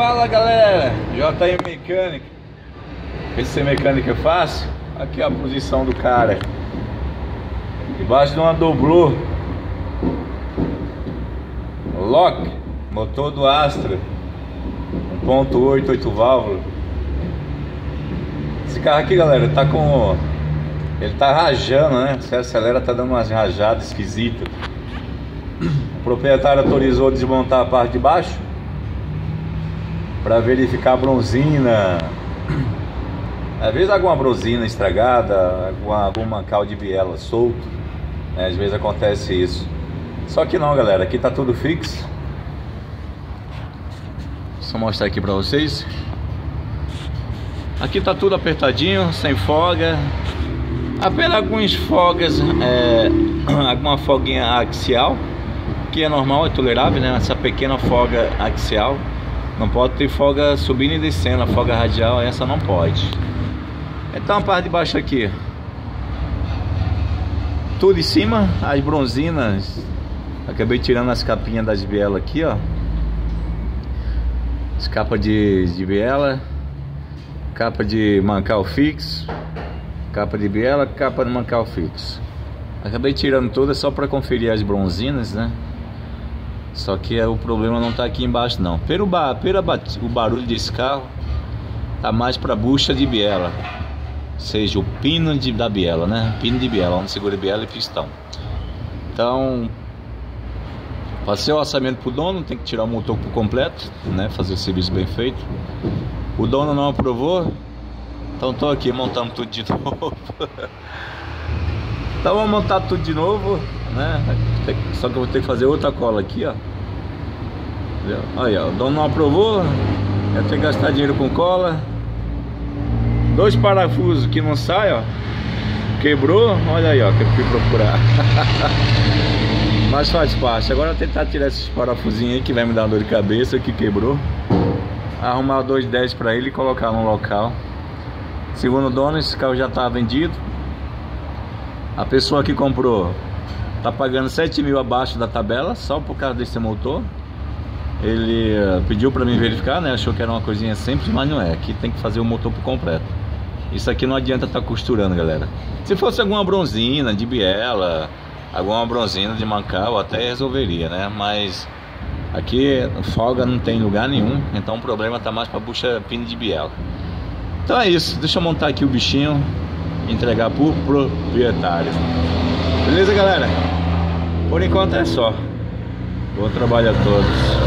Fala galera, JM Mecânica. Esse mecânica é fácil. Aqui é a posição do cara debaixo de uma doblô Lock, motor do Astra 1.8, 8 válvulas. Esse carro aqui, galera, tá com... ele tá rajando, né? Você acelera, tá dando umas rajadas esquisitas. O proprietário autorizou desmontar a parte de baixo para verificar a bronzina. Às vezes alguma bronzina estragada, alguma cal de biela solto, né? Às vezes acontece isso. Só que não, galera, aqui tá tudo fixo. Só mostrar aqui para vocês. Aqui tá tudo apertadinho, sem folga. Apenas algumas folgas, alguma folguinha axial, que é normal, é tolerável, né? Essa pequena folga axial. Não pode ter folga subindo e descendo, a folga radial essa não pode. Então a parte de baixo aqui, tudo em cima, as bronzinas. Acabei tirando as capinhas das bielas aqui, ó. As capas de biela, capa de mancal fixo, capa de biela, capa de mancal fixo. Acabei tirando todas só para conferir as bronzinas, né? Só que o problema não tá aqui embaixo não. O barulho desse carro tá mais para bucha de biela, ou seja, o pino da biela, né? Pino de biela, onde segura biela e pistão. Então, passei o orçamento pro dono, tem que tirar o motor por completo, né? Fazer o serviço bem feito. O dono não aprovou, então tô aqui montando tudo de novo. Então vamos montar tudo de novo, né? Só que eu vou ter que fazer outra cola aqui, ó. Aí, ó, o dono não aprovou. Vai ter que gastar dinheiro com cola. 2 parafusos que não saem, ó. Quebrou, olha aí, ó, que eu fui procurar. Mas faz parte. Agora eu vou tentar tirar esses parafusinhos aí que vai me dar uma dor de cabeça, que quebrou. Arrumar 210 para ele e colocar no local. Segundo o dono, esse carro já tá vendido. A pessoa que comprou tá pagando 7 mil abaixo da tabela, só por causa desse motor. Ele pediu para mim verificar, né? Achou que era uma coisinha simples, mas não é. Aqui tem que fazer o motor por completo. Isso aqui não adianta estar costurando, galera. Se fosse alguma bronzina de biela, alguma bronzina de mancal, até resolveria, né? Mas aqui folga não tem lugar nenhum, então o problema tá mais para bucha pino de biela. Então é isso, deixa eu montar aqui o bichinho e entregar pro proprietário. Beleza, galera? Por enquanto é só. Bom trabalho a todos.